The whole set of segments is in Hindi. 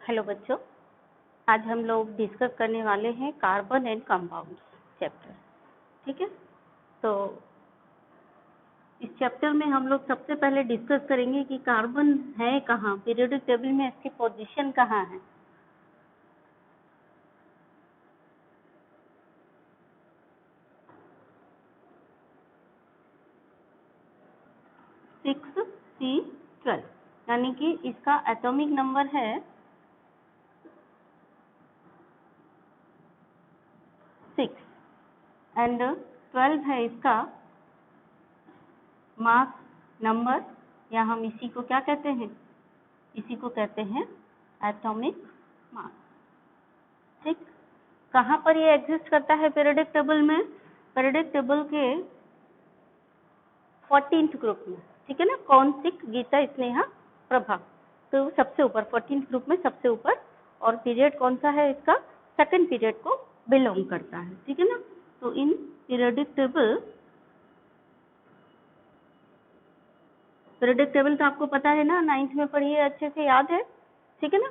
हेलो बच्चों, आज हम लोग डिस्कस करने वाले हैं कार्बन एंड कंपाउंड्स चैप्टर। ठीक है, तो इस चैप्टर में हम लोग सबसे पहले डिस्कस करेंगे कि कार्बन है कहाँ, पीरियोडिक टेबल में इसकी पोजीशन कहाँ है। C12, यानी कि इसका एटॉमिक नंबर है 6 एंड 12 है इसका मास नंबर, या हम इसी को क्या कहते हैं, इसी को कहते हैं एटॉमिक मास। ठीक, कहाँ पर ये एग्जिस्ट करता है पीरियोडिक टेबल में? पीरियोडिक टेबल के 14th ग्रुप में। ठीक है ना, कौशिक, गीता, स्नेहा, प्रभा, तो सबसे ऊपर 14th ग्रुप में सबसे ऊपर। और पीरियड कौन सा है इसका? सेकंड पीरियड को बिलोंग करता है। ठीक है ना, तो in periodic table, periodic table तो आपको पता है ना, 9th में पढ़िए, अच्छे से याद है। ठीक है ना,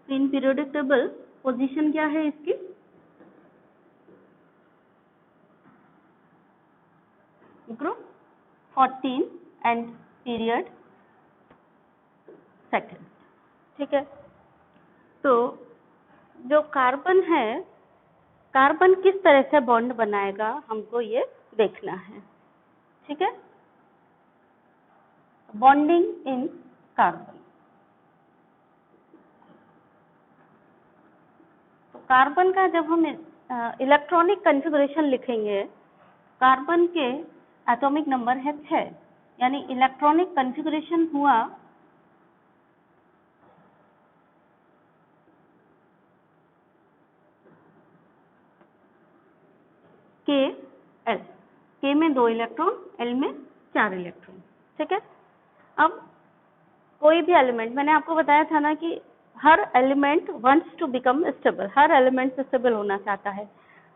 तो इन पीरियोडिक टेबल पोजीशन क्या है इसकी? Group 14 and period second. ठीक है, तो जो कार्बन है, कार्बन किस तरह से बॉन्ड बनाएगा हमको ये देखना है। ठीक है, बॉन्डिंग इन कार्बन। तो कार्बन का जब हम इलेक्ट्रॉनिक कॉन्फ़िगरेशन लिखेंगे, कार्बन के एटॉमिक नंबर है 6, यानी इलेक्ट्रॉनिक कॉन्फ़िगरेशन हुआ Kl, K में 2 इलेक्ट्रॉन, L में 4 इलेक्ट्रॉन। ठीक है, अब कोई भी एलिमेंट, मैंने आपको बताया था ना कि हर element wants to become stable, हर एलिमेंट स्टेबल होना चाहता है।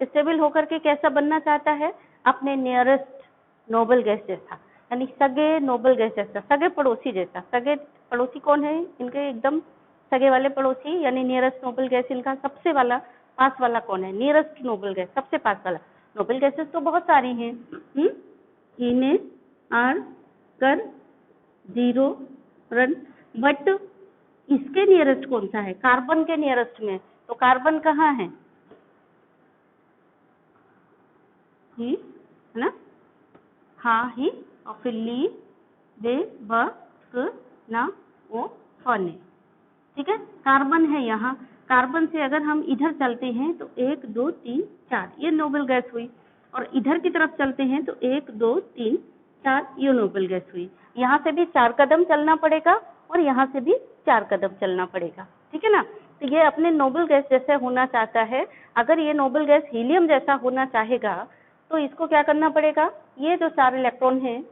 स्टेबल होकर के कैसा बनना चाहता है? अपने नियरेस्ट नोबल गैस जैसा, यानी सगे नोबल गैस जैसा, सगे पड़ोसी जैसा। सगे पड़ोसी कौन है इनके? एकदम सगे वाले पड़ोसी, यानी नियरेस्ट नोबल गैस इनका सबसे वाला पास वाला कौन है? नियरेस्ट नोबल गैस, सबसे पास वाला। नोबल गैसेस तो बहुत सारी हैं, इन्हें आर कर 0 रन, बट इसके नियरेस्ट कौन सा है? कार्बन के नियरेस्ट में। तो कार्बन कहाँ है? ही, है ना, हा ही, और फिर ली, दे, ब, क, ना, ओ, फने। ठीक है, कार्बन है यहाँ। कार्बन से अगर हम इधर चलते हैं तो 1 2 3 4 ये नोबल गैस हुई, और इधर की तरफ चलते हैं तो 1 2 3 4 ये नोबल गैस हुई। यहाँ से भी 4 कदम चलना पड़ेगा और यहाँ से भी 4 कदम चलना पड़ेगा। ठीक है ना, तो ये अपने नोबल गैस जैसे होना चाहता है। अगर ये नोबल गैस हीलियम जैसा होना चाहेगा तो इसको क्या करना पड़ेगा? ये जो 4 इलेक्ट्रॉन हैं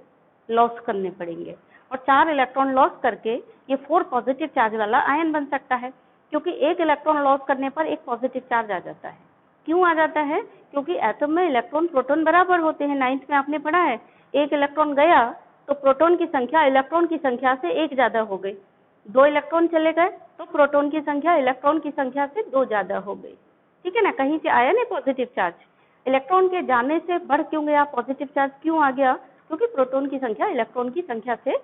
लॉस करने पड़ेंगे, और 4 इलेक्ट्रॉन लॉस करके ये 4 पॉजिटिव चार्ज वाला आयन बन सकता है, क्योंकि एक इलेक्ट्रॉन लॉस करने पर एक पॉजिटिव चार्ज आ जाता है। क्यों आ जाता है? क्योंकि एटम में इलेक्ट्रॉन प्रोटॉन बराबर होते हैं। 9th में आपने पढ़ा है, एक इलेक्ट्रॉन गया तो प्रोटॉन की संख्या इलेक्ट्रॉन की संख्या से 1 ज्यादा हो गई। 2 इलेक्ट्रॉन चले गए तो प्रोटॉन की संख्या इलेक्ट्रॉन की संख्या से 2 ज्यादा हो गई। ठीक है ना, कहीं से आया नहीं पॉजिटिव चार्ज, इलेक्ट्रॉन के जाने से बढ़ क्यों गया? पॉजिटिव चार्ज क्यों आ गया? क्योंकि प्रोटॉन की संख्या इलेक्ट्रॉन की संख्या से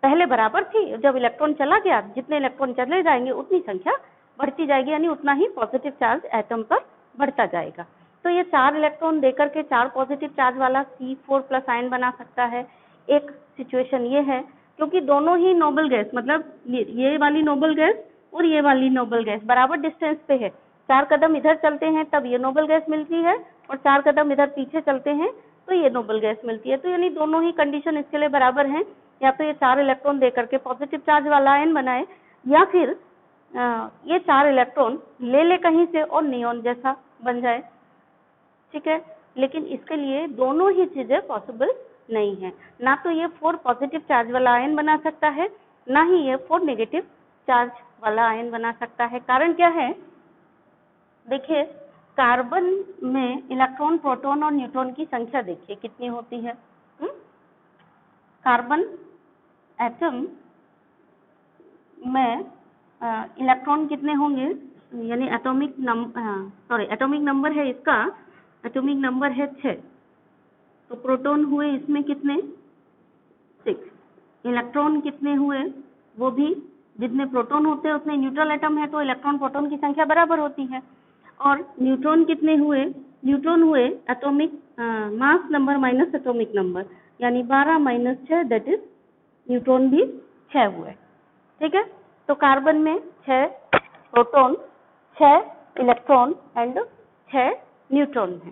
पहले बराबर थी। जब इलेक्ट्रॉन चला गया, जितने इलेक्ट्रॉन चले जाएंगे उतनी संख्या बढ़ती जाएगी, यानी उतना ही पॉजिटिव चार्ज एटम पर बढ़ता जाएगा। तो ये 4 इलेक्ट्रॉन देकर के 4 पॉजिटिव चार्ज वाला C4+ आयन बना सकता है। एक सिचुएशन ये है, क्योंकि दोनों ही नोबल गैस, मतलब ये वाली नोबल गैस और ये वाली नोबल गैस बराबर डिस्टेंस पे है। 4 कदम इधर चलते हैं तब ये नोबल गैस मिलती है, और 4 कदम इधर पीछे चलते हैं तो ये नोबल गैस मिलती है। तो यानी दोनों ही कंडीशन इसके लिए बराबर हैं। या तो ये 4 इलेक्ट्रॉन देकर के पॉजिटिव चार्ज वाला आयन बनाए, या फिर ये 4 इलेक्ट्रॉन ले ले कहीं से और नियॉन जैसा बन जाए। ठीक है, लेकिन इसके लिए दोनों ही चीजें पॉसिबल नहीं है। ना तो ये 4 पॉजिटिव चार्ज वाला आयन बना सकता है, ना ही ये 4 नेगेटिव चार्ज वाला आयन बना सकता है। कारण क्या है? देखिए, कार्बन में इलेक्ट्रॉन, प्रोटॉन और न्यूट्रॉन की संख्या देखिए कितनी होती है। कार्बन एटम में इलेक्ट्रॉन कितने होंगे, यानी एटॉमिक नंबर है इसका, एटॉमिक नंबर है 6, तो प्रोटॉन हुए इसमें कितने, 6। इलेक्ट्रॉन कितने हुए, वो भी जितने प्रोटॉन होते हैं उतने न्यूट्रल एटम है, तो इलेक्ट्रॉन प्रोटॉन की संख्या बराबर होती है। और न्यूट्रॉन कितने हुए, न्यूट्रॉन हुए atomic mass number minus atomic number, यानी 12 माइनस 6 दैट इज न्यूट्रॉन भी 6 हुए। ठीक है, तो कार्बन में 6 प्रोटॉन, 6 इलेक्ट्रॉन एंड 6 न्यूट्रॉन है।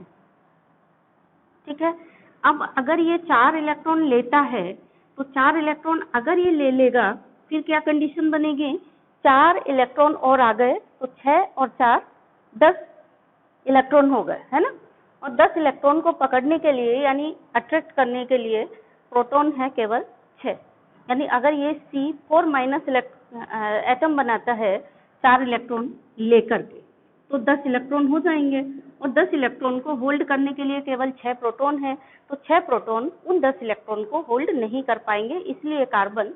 ठीक है, अब अगर ये 4 इलेक्ट्रॉन लेता है, तो 4 इलेक्ट्रॉन अगर ये ले लेगा, फिर क्या कंडीशन बनेगी, 4 इलेक्ट्रॉन और आ गए तो 6 और 4 10 इलेक्ट्रॉन हो गए, है ना। और 10 इलेक्ट्रॉन को पकड़ने के लिए यानी अट्रैक्ट करने के लिए प्रोटॉन है केवल 6, यानी अगर ये C4 माइनस एटम बनाता है 4 इलेक्ट्रॉन लेकर के, तो 10 इलेक्ट्रॉन हो जाएंगे, और 10 इलेक्ट्रॉन को होल्ड करने के लिए केवल 6 प्रोटॉन है, तो 6 प्रोटॉन उन 10 इलेक्ट्रॉन को होल्ड नहीं कर पाएंगे, इसलिए कार्बन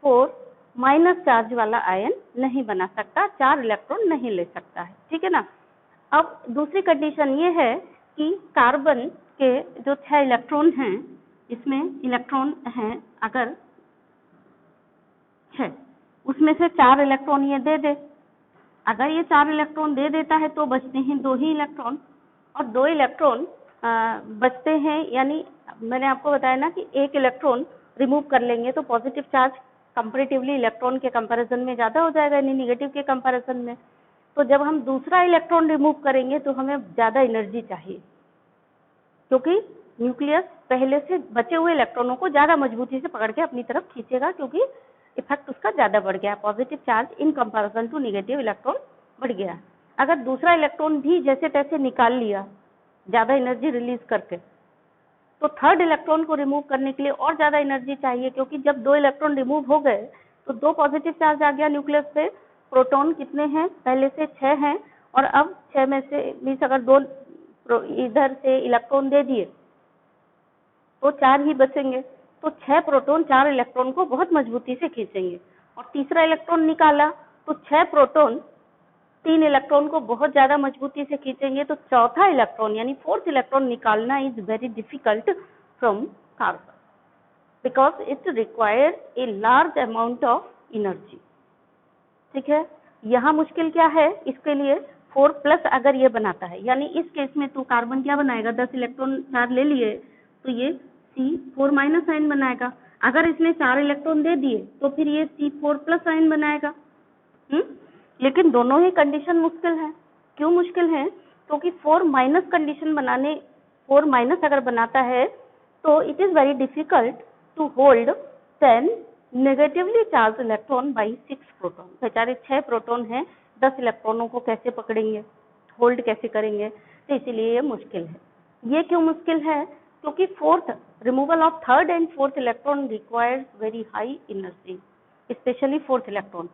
4 माइनस चार्ज वाला आयन नहीं बना सकता, 4 इलेक्ट्रॉन नहीं ले सकता है। ठीक है ना। अब दूसरी कंडीशन ये है कि कार्बन के जो 6 इलेक्ट्रॉन हैं, इसमें इलेक्ट्रॉन हैं अगर 6, उसमें से 4 इलेक्ट्रॉन ये दे दे, अगर ये 4 इलेक्ट्रॉन दे देता है तो बचते हैं 2 ही इलेक्ट्रॉन, और 2 इलेक्ट्रॉन बचते हैं, यानी मैंने आपको बताया ना कि 1 इलेक्ट्रॉन रिमूव कर लेंगे तो पॉजिटिव चार्ज कंपैरेटिवली इलेक्ट्रॉन के कंपैरिजन में ज़्यादा हो जाएगा, यानी निगेटिव के कंपैरिजन में। तो जब हम दूसरा इलेक्ट्रॉन रिमूव करेंगे तो हमें ज़्यादा एनर्जी चाहिए, क्योंकि न्यूक्लियस पहले से बचे हुए इलेक्ट्रॉनों को ज़्यादा मजबूती से पकड़ के अपनी तरफ खींचेगा, क्योंकि इफेक्ट उसका ज़्यादा बढ़ गया, positive charge in comparison to negative electron बढ़ गया। अगर दूसरा इलेक्ट्रॉन भी जैसे तैसे निकाल लिया ज़्यादा एनर्जी रिलीज करके, तो थर्ड इलेक्ट्रॉन को रिमूव करने के लिए और ज़्यादा एनर्जी चाहिए, क्योंकि जब 2 इलेक्ट्रॉन रिमूव हो गए तो 2 पॉजिटिव चार्ज आ गया न्यूक्लियस पे, प्रोटॉन कितने हैं, पहले से 6 हैं, और अब 6 में से मीन्स अगर 2 इधर से इलेक्ट्रॉन दे दिए तो 4 ही बचेंगे, तो 6 प्रोटॉन 4 इलेक्ट्रॉन को बहुत मजबूती से खींचेंगे, और तीसरा इलेक्ट्रॉन निकाला तो 6 प्रोटॉन 3 इलेक्ट्रॉन को बहुत ज्यादा मजबूती से खींचेंगे, तो चौथा इलेक्ट्रॉन यानी 4th इलेक्ट्रॉन निकालना is very difficult from carbon, because it requires a large amount of energy. ठीक है, यहाँ मुश्किल क्या है, इसके लिए 4 प्लस अगर ये बनाता है, यानी इस केस में तो कार्बन क्या बनाएगा, 10 इलेक्ट्रॉन 4 ले लिए तो ये C4 माइनस आयन बनाएगा, अगर इसने 4 इलेक्ट्रॉन दे दिए तो फिर ये C4 प्लस आयन बनाएगा। लेकिन दोनों ही कंडीशन मुश्किल है। क्यों मुश्किल है, क्योंकि 4 माइनस कंडीशन बनाने, 4 माइनस अगर बनाता है तो it is very difficult to hold 10 negatively charge electron by 6 proton. बेचारे 6 प्रोटॉन हैं, 10 इलेक्ट्रॉनों को कैसे पकड़ेंगे, होल्ड कैसे करेंगे, तो इसीलिए ये मुश्किल है। ये क्यों मुश्किल है, क्योंकि removal of third and fourth electron requires very high energy, specially fourth electron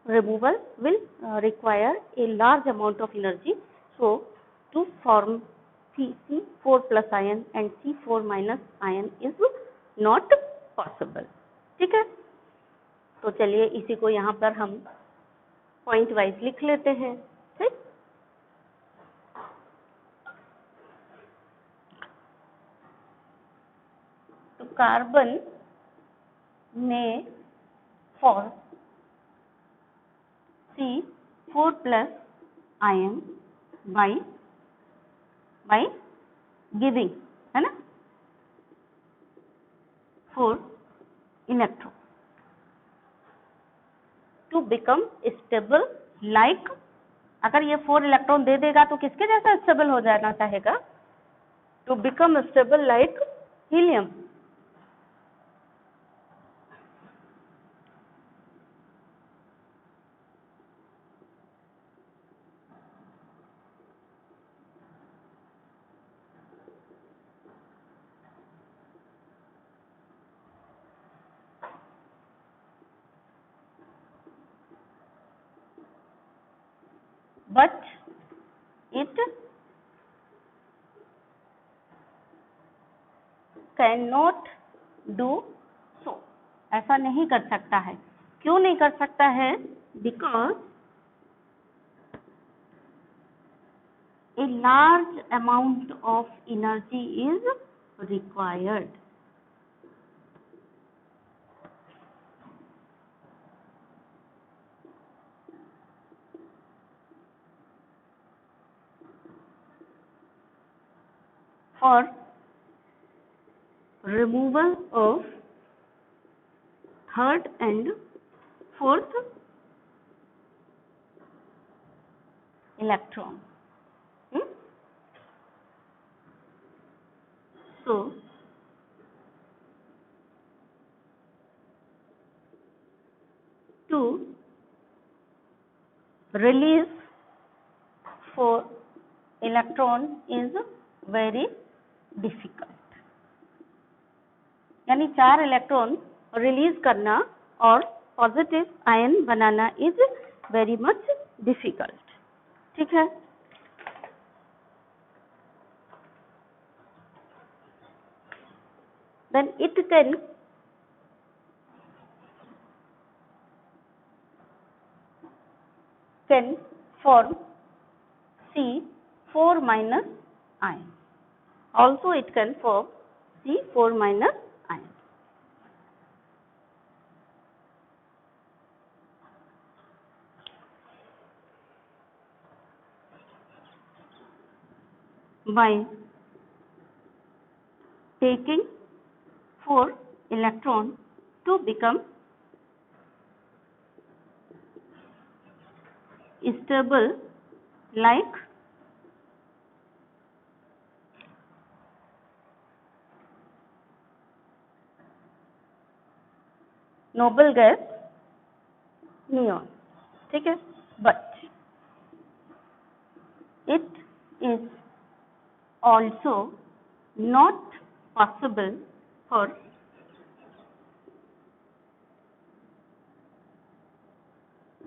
removal will require a large amount of energy, so to form C4 plus ion and C4 minus ion is not possible। ठीक है, तो चलिए इसी को यहाँ पर हम पॉइंट वाइज लिख लेते हैं। ठीक, तो कार्बन में for C4 plus ion by giving, है ना, 4 electron to become stable like, अगर ये 4 इलेक्ट्रॉन दे देगा तो किसके जैसा स्टेबल हो जाना चाहेगा, to become stable like helium. But it cannot do so, ऐसा नहीं कर सकता है। क्यों नहीं कर सकता है, because a large amount of energy is required. For removal of third and fourth electron. So, to release 4 electron is very difficult. यानी 4 इलेक्ट्रॉन रिलीज करना और positive ion banana is very much difficult. ठीक है. Then it can form C4 minus ion. Also it can form C4 minus ion. By taking 4 electron to become stable like noble gas neon. ठीक है. But it is also not possible for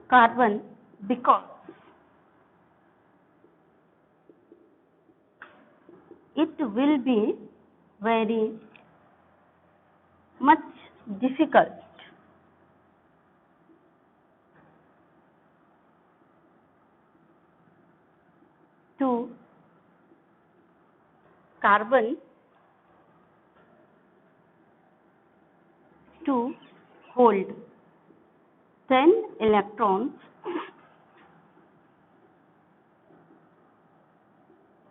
carbon because it will be very much difficult to carbon to hold 10 electrons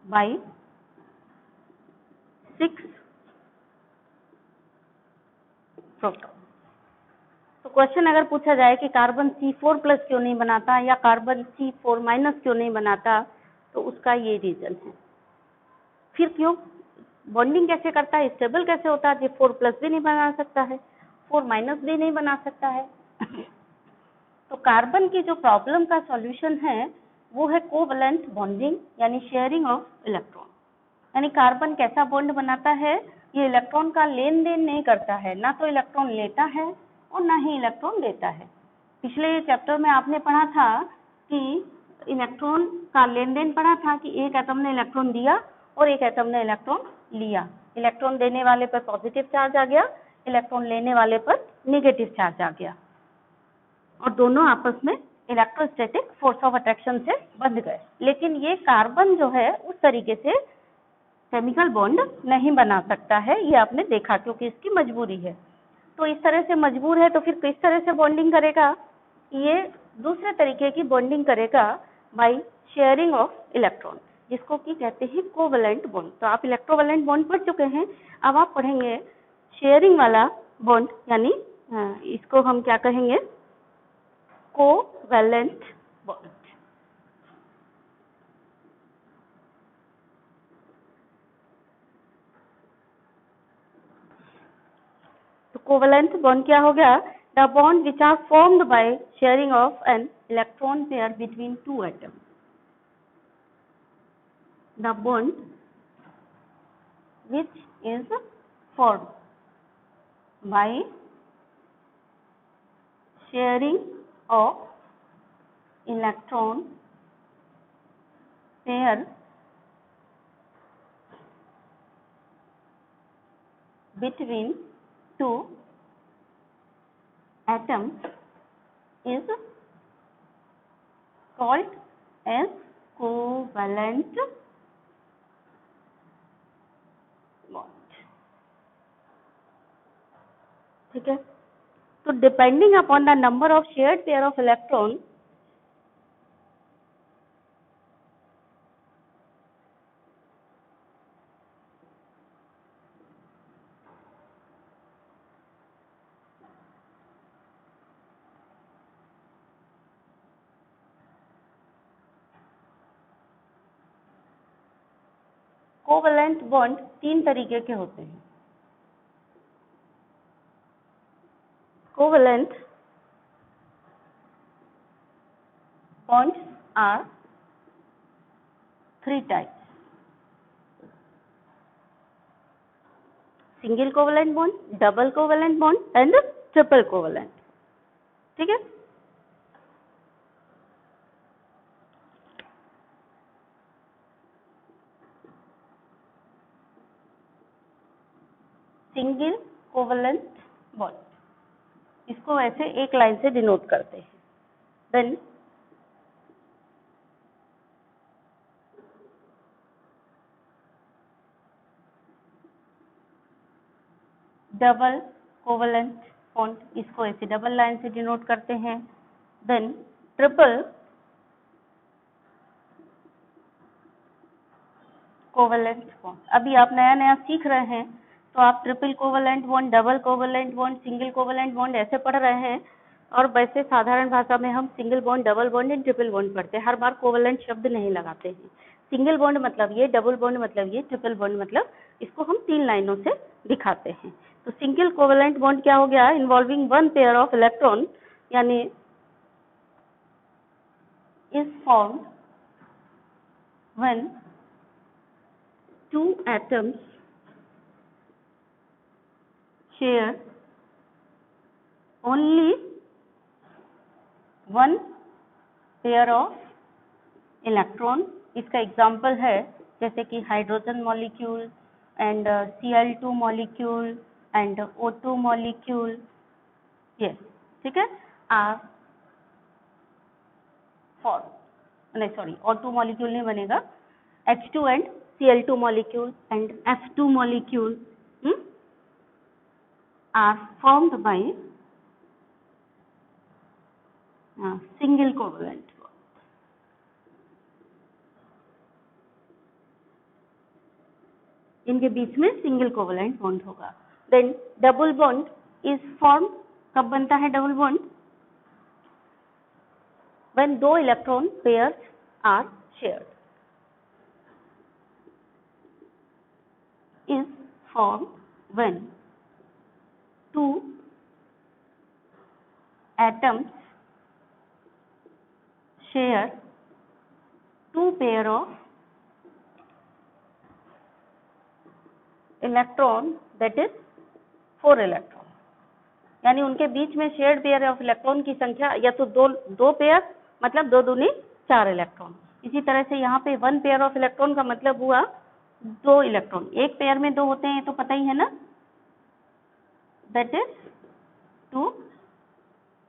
by 6 proton. तो क्वेश्चन अगर पूछा जाए कि कार्बन C4 प्लस क्यों नहीं बनाता या कार्बन C4 माइनस क्यों नहीं बनाता, तो उसका ये रीजन है. फिर क्यों बॉन्डिंग कैसे करता है, स्टेबल कैसे होता है, 4 प्लस भी नहीं बना सकता है, 4 माइनस भी नहीं बना सकता है. तो कार्बन की जो प्रॉब्लम का सॉल्यूशन है वो है कोवैलेंट बॉन्डिंग यानी शेयरिंग ऑफ इलेक्ट्रॉन. यानी कार्बन कैसा बॉन्ड बनाता है, ये इलेक्ट्रॉन का लेन देन नहीं करता है, ना तो इलेक्ट्रॉन लेता है और ना ही इलेक्ट्रॉन देता है. पिछले चैप्टर में आपने पढ़ा था कि इलेक्ट्रॉन का लेन देन पढ़ा था कि एक एटम ने इलेक्ट्रॉन दिया और एक एटम ने इलेक्ट्रॉन लिया. इलेक्ट्रॉन देने वाले पर पॉजिटिव चार्ज आ गया, इलेक्ट्रॉन लेने वाले पर नेगेटिव चार्ज आ गया और दोनों आपस में इलेक्ट्रोस्टैटिक फोर्स ऑफ अट्रैक्शन से बंध गए. लेकिन ये कार्बन जो है उस तरीके से केमिकल बॉन्ड नहीं बना सकता है, ये आपने देखा, क्योंकि इसकी मजबूरी है. तो इस तरह से मजबूर है तो फिर किस तरह से बॉन्डिंग करेगा, ये दूसरे तरीके की बॉन्डिंग करेगा बाय शेयरिंग ऑफ इलेक्ट्रॉन, जिसको कि कहते हैं कोवैलेंट बॉन्ड. तो आप इलेक्ट्रोवैलेंट बॉन्ड पढ़ चुके हैं, अब आप पढ़ेंगे शेयरिंग वाला बॉन्ड, यानी इसको हम क्या कहेंगे, कोवैलेंट बॉन्ड. तो कोवैलेंट बॉन्ड क्या हो गया, the bond which are formed by sharing of an electron pair between two atoms. The bond which is formed by sharing of electron pair between two atoms is called as covalent bond. ठीक है, तो depending upon the number of shared pair of electron, covalent bond 3 तरीके के होते हैं। Covalent bonds are 3 types: single covalent bond, double covalent bond and triple covalent। ठीक है, सिंगल कोवैलेंट बॉन्ड, इसको ऐसे एक लाइन से डिनोट करते हैं। देन डबल कोवैलेंट बॉन्ड, इसको ऐसे डबल लाइन से डिनोट करते हैं। देन ट्रिपल कोवैलेंट बॉन्ड, अभी आप नया नया सीख रहे हैं तो आप triple covalent bond, double covalent bond, single covalent bond ऐसे पढ़ रहे हैं, और वैसे साधारण भाषा में हम single bond, double bond and triple bond पढ़ते हैं, हर बार कोवैलेंट शब्द नहीं लगाते हैं। सिंगल बॉन्ड मतलब ये, डबल बॉन्ड मतलब ये, ट्रिपल बॉन्ड मतलब इसको हम 3 लाइनों से दिखाते हैं। तो सिंगल कोवैलेंट बॉन्ड क्या हो गया, इन्वॉल्विंग 1 पेयर ऑफ इलेक्ट्रॉन, यानी is formed when 2 atoms share only 1 pair of electron। इसका एग्जाम्पल है जैसे कि hydrogen molecule and Cl2 molecule and O2 molecule, ये ठीक है, आर फॉर्म, नहीं सॉरी, O2 मॉलिक्यूल नहीं बनेगा, H2 and Cl2 molecule and F2 molecule are formed by single covalent bond। इनके बीच में सिंगल कोवैलेंट बॉन्ड होगा। Then double bond is form, कब बनता है double bond, when 2 electron pairs are shared, is formed when 2 atoms share 2 pair of electron, that is 4 electron, यानी उनके बीच में शेयर्ड पेयर ऑफ इलेक्ट्रॉन की संख्या या तो दो पेयर, मतलब 2 दूनी 4 इलेक्ट्रॉन। इसी तरह से यहाँ पे 1 पेयर ऑफ इलेक्ट्रॉन का मतलब हुआ 2 इलेक्ट्रॉन, एक पेयर में 2 होते हैं तो पता ही है ना, दैट इज 2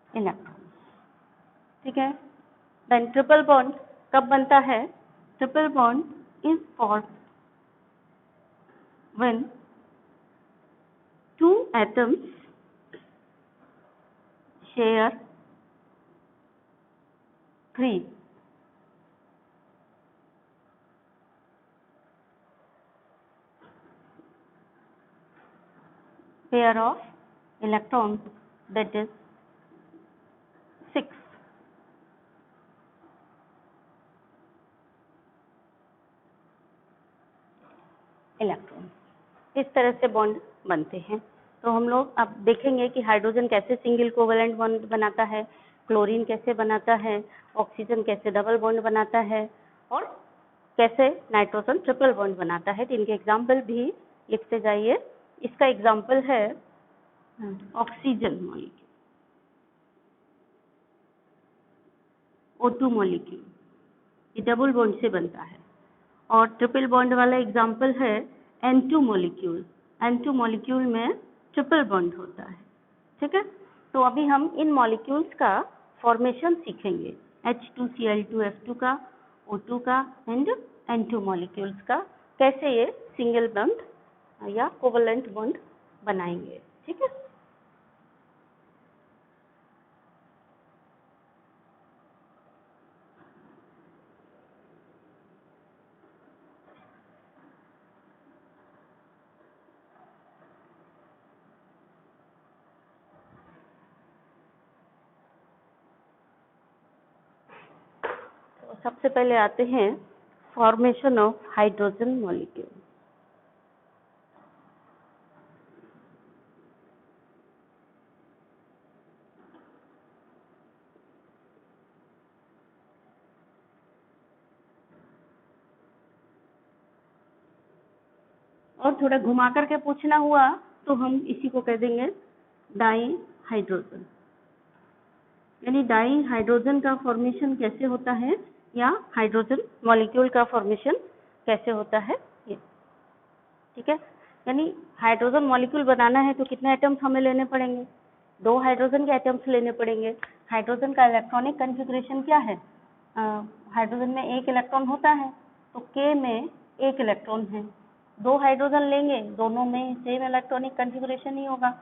इलेक्ट्रॉन। ठीक है, देन ट्रिपल बॉन्ड कब बनता है, triple bond is formed when 2 atoms share 3 pair of electrons, that is 6 electron. इस तरह से बॉन्ड बनते हैं। तो हम लोग अब देखेंगे कि हाइड्रोजन कैसे सिंगल कोवैलेंट बॉन्ड बनाता है, क्लोरीन कैसे बनाता है, ऑक्सीजन कैसे डबल बॉन्ड बनाता है, और कैसे नाइट्रोजन ट्रिपल बॉन्ड बनाता है। तो इनके एग्जाम्पल भी लिखते जाइए। इसका एग्जाम्पल है ऑक्सीजन मॉलिक्यूल, O2 मॉलिक्यूल, ये डबल बॉन्ड से बनता है, और ट्रिपल बॉन्ड वाला एग्जाम्पल है N2 मॉलिक्यूल, N2 मॉलिक्यूल में ट्रिपल बॉन्ड होता है। ठीक है, तो अभी हम इन मॉलिक्यूल्स का फॉर्मेशन सीखेंगे H2Cl2F2 का, O2 का एंड N2 मॉलिक्यूल्स का कैसे ये सिंगल बॉन्ड या कोवलेंट बॉन्ड बनाएंगे। ठीक है। तो सबसे पहले आते हैं फॉर्मेशन ऑफ हाइड्रोजन मॉलिक्यूल। और थोड़ा घुमा करके पूछना हुआ तो हम इसी को कह देंगे डाई हाइड्रोजन। यानी डाई हाइड्रोजन का फॉर्मेशन कैसे होता है या हाइड्रोजन मॉलिक्यूल का फॉर्मेशन कैसे होता है ये। ठीक है। यानी हाइड्रोजन मॉलिक्यूल बनाना है तो कितने एटम्स हमें लेने पड़ेंगे, 2 हाइड्रोजन के एटम्स लेने पड़ेंगे। हाइड्रोजन का इलेक्ट्रॉनिक कॉन्फ़िगरेशन क्या है, हाइड्रोजन में 1 इलेक्ट्रॉन होता है तो K में 1 इलेक्ट्रॉन है। 2 हाइड्रोजन लेंगे, दोनों में सेम इलेक्ट्रॉनिक कॉन्फ़िगरेशन ही होगा,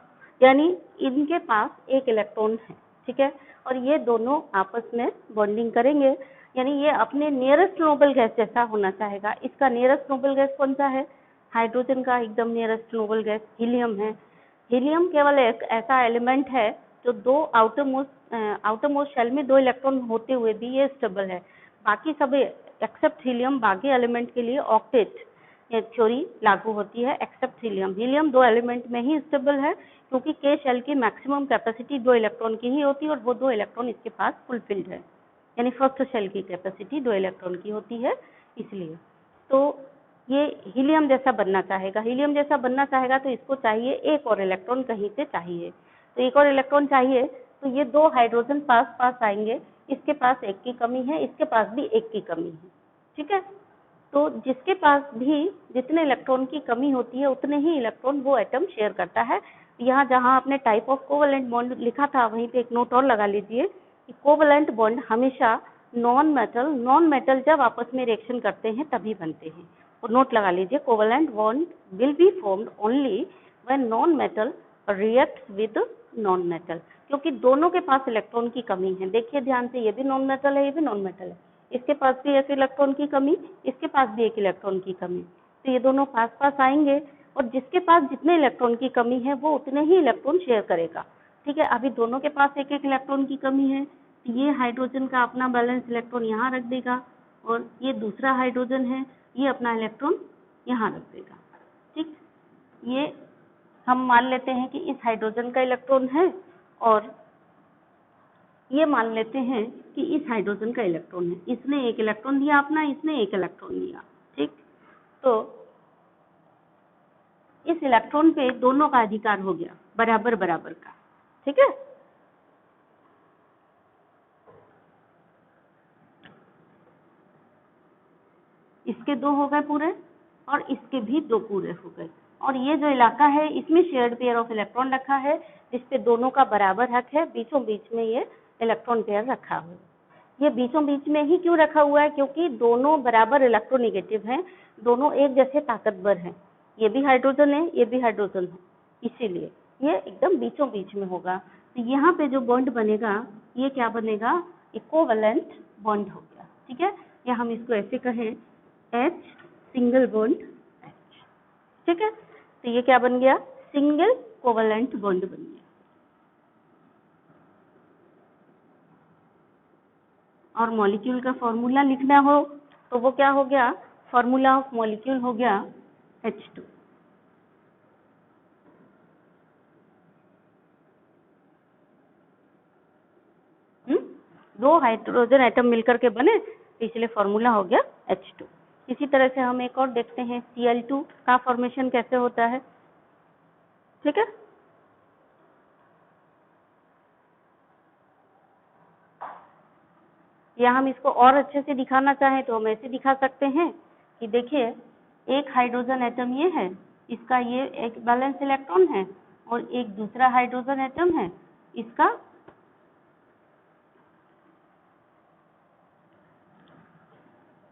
यानी इनके पास 1 इलेक्ट्रॉन है। ठीक है। और ये दोनों आपस में बॉन्डिंग करेंगे, यानी ये अपने नियरेस्ट नोबल गैस जैसा होना चाहेगा। इसका नियरेस्ट नोबल गैस कौन सा है, हाइड्रोजन का एकदम नियरेस्ट नोबल गैस हीलियम है। हीलियम केवल एक ऐसा एलिमेंट है जो 2 आउटरमोस्ट शेल में 2 इलेक्ट्रॉन होते हुए भी ये स्टेबल है। बाकी सब एक्सेप्ट हीलियम, बाकी एलिमेंट के लिए ऑक्टेट ये थ्योरी लागू होती है एक्सेप्ट हीलियम। हीलियम 2 एलिमेंट में ही स्टेबल है क्योंकि के शेल की मैक्सिमम कैपेसिटी 2 इलेक्ट्रॉन की ही होती है और वो 2 इलेक्ट्रॉन इसके पास फुलफिल्ड है। यानी फर्स्ट शेल की कैपेसिटी 2 इलेक्ट्रॉन की होती है, इसलिए तो ये हीलियम जैसा बनना चाहेगा। हीलियम जैसा बनना चाहेगा तो इसको चाहिए एक और इलेक्ट्रॉन कहीं से चाहिए, तो एक और इलेक्ट्रॉन चाहिए तो ये 2 हाइड्रोजन पास पास आएंगे। इसके पास 1 की कमी है, इसके पास भी 1 की कमी है। ठीक है। तो जिसके पास भी जितने इलेक्ट्रॉन की कमी होती है उतने ही इलेक्ट्रॉन वो एटम शेयर करता है। यहाँ जहाँ आपने टाइप ऑफ कोवलेंट बॉन्ड लिखा था वहीं पे एक नोट और लगा लीजिए कि कोवलेंट बॉन्ड हमेशा नॉन मेटल जब आपस में रिएक्शन करते हैं तभी बनते हैं। और नोट लगा लीजिए, covalent bond will be formed only when non metal reacts with non metal, क्योंकि दोनों के पास इलेक्ट्रॉन की कमी है। देखिए ध्यान से, ये भी नॉन मेटल है, ये भी नॉन मेटल है। इसके पास भी 1 इलेक्ट्रॉन की कमी, इसके पास भी 1 इलेक्ट्रॉन की कमी, तो ये दोनों पास पास आएंगे और जिसके पास जितने इलेक्ट्रॉन की कमी है वो उतने ही इलेक्ट्रॉन शेयर करेगा। ठीक है। अभी दोनों के पास 1 इलेक्ट्रॉन की कमी है तो ये हाइड्रोजन का अपना बैलेंस इलेक्ट्रॉन यहाँ रख देगा और ये दूसरा हाइड्रोजन है ये अपना इलेक्ट्रॉन यहाँ रख देगा। ठीक, ये हम मान लेते हैं कि इस हाइड्रोजन का इलेक्ट्रॉन है और ये मान लेते हैं कि इस हाइड्रोजन का इलेक्ट्रॉन है। इसने 1 इलेक्ट्रॉन दिया अपना, इसने 1 इलेक्ट्रॉन दिया। ठीक, तो इस इलेक्ट्रॉन पे दोनों का अधिकार हो गया बराबर बराबर का। ठीक है। इसके 2 हो गए पूरे और इसके भी 2 पूरे हो गए। और ये जो इलाका है इसमें शेयर्ड पेयर ऑफ इलेक्ट्रॉन रखा है जिसपे दोनों का बराबर हक है। बीचों बीच में ये इलेक्ट्रॉन पेयर रखा हुआ है। ये बीचों बीच में ही क्यों रखा हुआ है, क्योंकि दोनों बराबर इलेक्ट्रोनेगेटिव हैं, दोनों एक जैसे ताकतवर हैं। ये भी हाइड्रोजन है, ये भी हाइड्रोजन है, इसीलिए ये एकदम बीचों बीच में होगा। तो यहाँ पे जो बॉन्ड बनेगा ये क्या बनेगा, इक्विवेलेंट बॉन्ड हो गया। ठीक है। या हम इसको ऐसे कहें H सिंगल बॉन्ड H। ठीक है। तो ये क्या बन गया, सिंगल कोवेलेंट बॉन्ड बन गया। और मॉलिक्यूल का फॉर्मूला लिखना हो तो वो क्या हो गया, फॉर्मूला ऑफ मॉलिक्यूल हो गया H2। दो हाइड्रोजन एटम मिलकर के बने इसलिए फॉर्मूला हो गया H2। इसी तरह से हम एक और देखते हैं Cl2 का फॉर्मेशन कैसे होता है। ठीक है। या हम इसको और अच्छे से दिखाना चाहें तो हम ऐसे दिखा सकते हैं कि देखिए एक हाइड्रोजन एटम ये है, इसका ये एक बैलेंस इलेक्ट्रॉन है और एक दूसरा हाइड्रोजन एटम है, इसका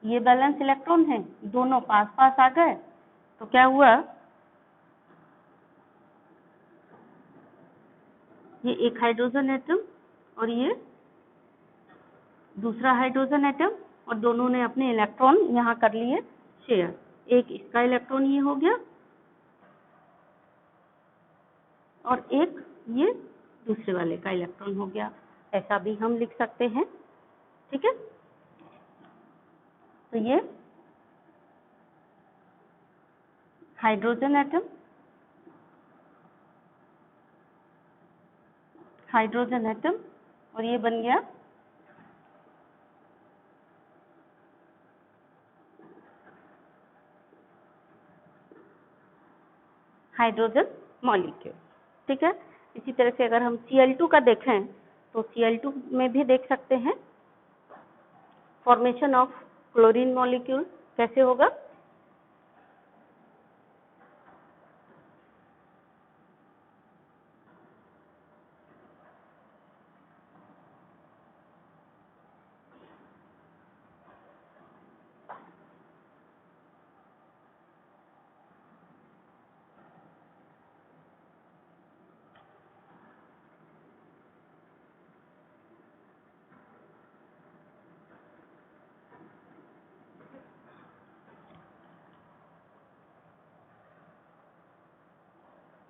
ये बैलेंस इलेक्ट्रॉन है, दोनों पास पास आ गए, तो क्या हुआ, ये एक हाइड्रोजन एटम और ये दूसरा हाइड्रोजन एटम, और दोनों ने अपने इलेक्ट्रॉन यहाँ कर लिए शेयर। एक इसका इलेक्ट्रॉन ये हो गया और एक ये दूसरे वाले का इलेक्ट्रॉन हो गया, ऐसा भी हम लिख सकते हैं। ठीक है, तो ये हाइड्रोजन एटम, हाइड्रोजन एटम, और ये बन गया हाइड्रोजन मॉलिक्यूल। ठीक है, इसी तरह से अगर हम Cl2 का देखें तो Cl2 में भी देख सकते हैं फॉर्मेशन ऑफ क्लोरीन मॉलिक्यूल कैसे होगा।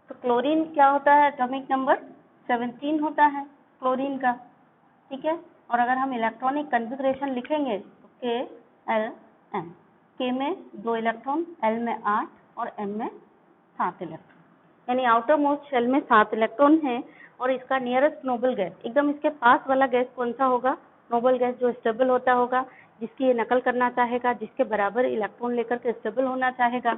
तो क्लोरीन क्या होता है, एटॉमिक नंबर 17 होता है क्लोरीन का। ठीक है, और अगर हम इलेक्ट्रॉनिक कन्फिग्रेशन लिखेंगे तो K-L-M, K में 2 इलेक्ट्रॉन, L में 8 और M में 7 इलेक्ट्रॉन, यानी आउटर मोस्ट शेल में 7 इलेक्ट्रॉन है। और इसका नियरेस्ट नोबल गैस, एकदम इसके पास वाला गैस कौन सा होगा, नोबल गैस जो स्टेबल होता होगा, जिसकी ये नकल करना चाहेगा, जिसके बराबर इलेक्ट्रॉन लेकर के स्टेबल होना चाहेगा,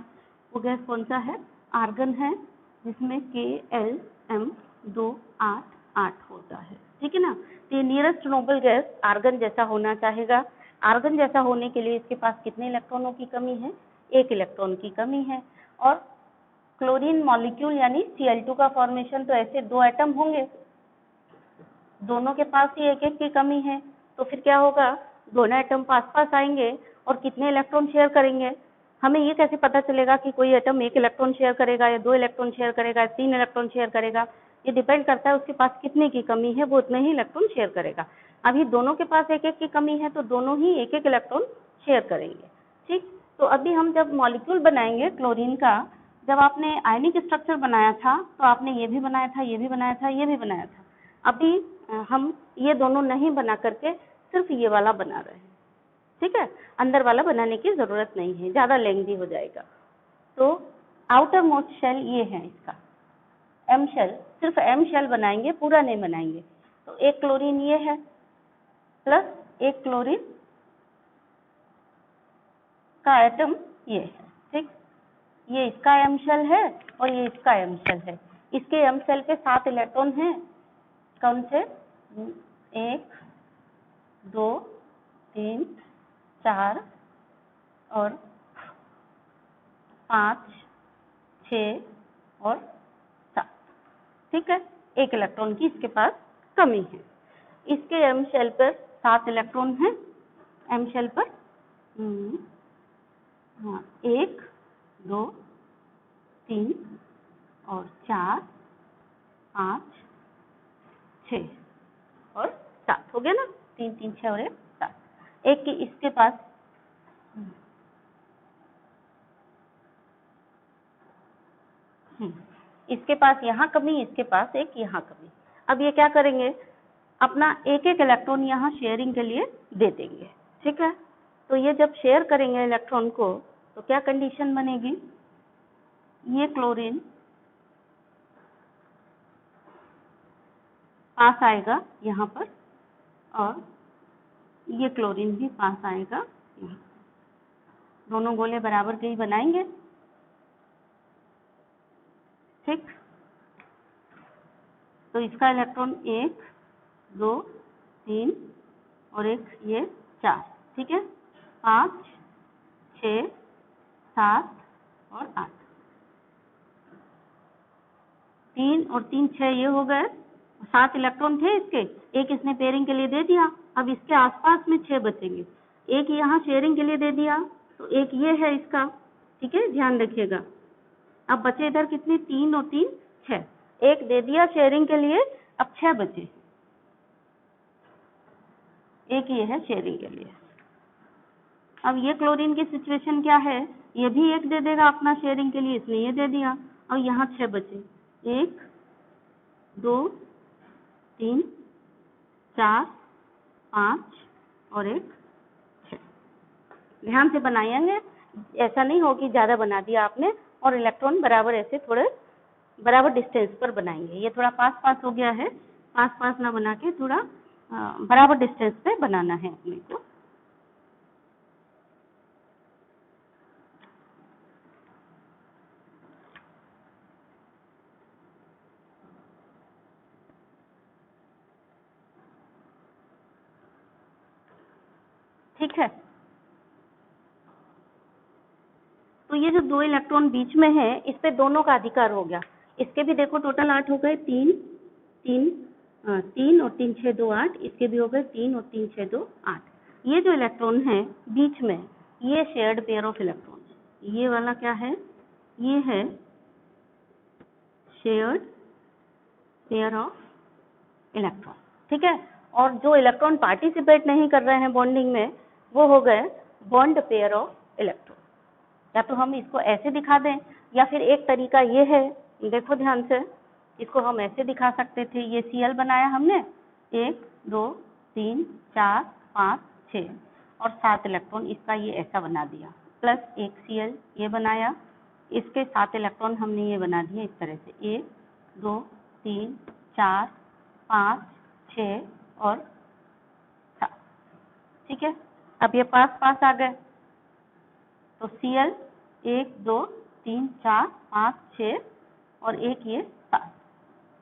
वो गैस कौन सा है, आर्गन है, जिसमें K-L-M 2-8-8 होता है। ठीक है ना, तो ये नियरेस्ट नोबल गैस आर्गन जैसा होना चाहेगा। आर्गन जैसा होने के लिए इसके पास कितने इलेक्ट्रॉनों की कमी है, 1 इलेक्ट्रॉन की कमी है। और क्लोरीन मॉलिक्यूल यानी Cl2 का फॉर्मेशन तो ऐसे 2 एटम होंगे, दोनों के पास ही एक एक की कमी है, तो फिर क्या होगा, दोनों एटम पास पास आएंगे और कितने इलेक्ट्रॉन शेयर करेंगे। हमें ये कैसे पता चलेगा कि कोई एटम 1 इलेक्ट्रॉन शेयर करेगा या 2 इलेक्ट्रॉन शेयर करेगा या 3 इलेक्ट्रॉन शेयर करेगा, ये डिपेंड करता है उसके पास कितने की कमी है, वो उतने ही इलेक्ट्रॉन शेयर करेगा। अभी दोनों के पास एक एक की कमी है तो दोनों ही एक एक इलेक्ट्रॉन शेयर करेंगे। ठीक, तो अभी हम जब मॉलिक्यूल बनाएंगे क्लोरीन का, जब आपने आयनिक स्ट्रक्चर बनाया था तो आपने ये भी बनाया था, ये भी बनाया था, ये भी बनाया था। अभी हम ये दोनों नहीं बना करके सिर्फ ये वाला बना रहे हैं। ठीक है, अंदर वाला बनाने की जरूरत नहीं है, ज्यादा लेंथी हो जाएगा। तो आउटर मोस्ट शेल ये है इसका एम शेल, सिर्फ एम शेल बनाएंगे, पूरा नहीं बनाएंगे। तो एक क्लोरीन ये है प्लस एक क्लोरीन का एटम ये है। ठीक, ये इसका एम शेल है और ये इसका एम शेल है। इसके एम शेल पे 7 इलेक्ट्रॉन हैं, कौन से, 1 2 3 4 और 5 6 और 7। ठीक है, 1 इलेक्ट्रॉन की इसके पास कमी है। इसके एम शेल पर 7 इलेक्ट्रॉन हैं, एम शेल पर 1 2 3 और 4 5 6 और 7 हो गया ना, 3 3 6 और 1 7। एक की इसके पास इसके पास यहाँ कमी, इसके पास एक यहाँ कमी। अब ये क्या करेंगे, अपना एक एक इलेक्ट्रॉन यहाँ शेयरिंग के लिए दे देंगे। ठीक है, तो ये जब शेयर करेंगे इलेक्ट्रॉन को तो क्या कंडीशन बनेगी, ये क्लोरीन पास आएगा यहाँ पर और ये क्लोरीन भी पास आएगा यहाँ। दोनों गोले बराबर के ही बनाएंगे। ठीक, तो इसका इलेक्ट्रॉन 1 2 3 और एक ये 4। ठीक है, 5 6 7 और 8, 3 और 3 6 ये हो गए, 7 इलेक्ट्रॉन थे इसके, एक इसने पेयरिंग के लिए दे दिया। अब इसके आसपास में 6 बचेंगे, एक यहाँ शेयरिंग के लिए दे दिया, तो एक ये है इसका, ठीक है, ध्यान रखिएगा। अब बचे इधर कितने, 3 और 3 6, एक दे दिया शेयरिंग के लिए, अब 6 बचे, एक ये है शेयरिंग के लिए। अब ये क्लोरीन की सिचुएशन क्या है, ये भी एक दे देगा अपना शेयरिंग के लिए, इसने ये दे दिया, और यहाँ 6 बचे, 1 2 3 4 5 और 1 6। ध्यान से बनाएंगे, ऐसा नहीं हो कि ज्यादा बना दिया आपने और इलेक्ट्रॉन बराबर ऐसे थोड़े बराबर डिस्टेंस पर बनाएंगे। ये थोड़ा पास पास हो गया है, पास पास ना बना के थोड़ा बराबर डिस्टेंस पे बनाना है अपने को। ठीक है, तो ये जो 2 इलेक्ट्रॉन बीच में है, इस पे दोनों का अधिकार हो गया। इसके भी देखो टोटल 8 हो गए, 3 3 3 और 3 6 2 8, इसके भी हो गए 3 और 3 6 2 8। ये जो इलेक्ट्रॉन है बीच में, ये शेयर्ड पेयर ऑफ इलेक्ट्रॉन, ये वाला क्या है, ये है शेयर्ड पेयर ऑफ इलेक्ट्रॉन। ठीक है, और जो इलेक्ट्रॉन पार्टिसिपेट नहीं कर रहे हैं बॉन्डिंग में, वो हो गए बॉन्ड पेयर ऑफ इलेक्ट्रॉन। या तो हम इसको ऐसे दिखा दें, या फिर एक तरीका ये है, देखो ध्यान से, इसको हम ऐसे दिखा सकते थे, ये Cl बनाया हमने, 1 2 3 4 5 6 और 7 इलेक्ट्रॉन, इसका ये ऐसा बना दिया, प्लस एक Cl ये बनाया, इसके 7 इलेक्ट्रॉन हमने ये बना दिए इस तरह से, 1 2 3 4 5 6 और 7। ठीक है, अब ये पास पास आ गए, तो Cl 1 2 3 4 5 6 और एक ये 7,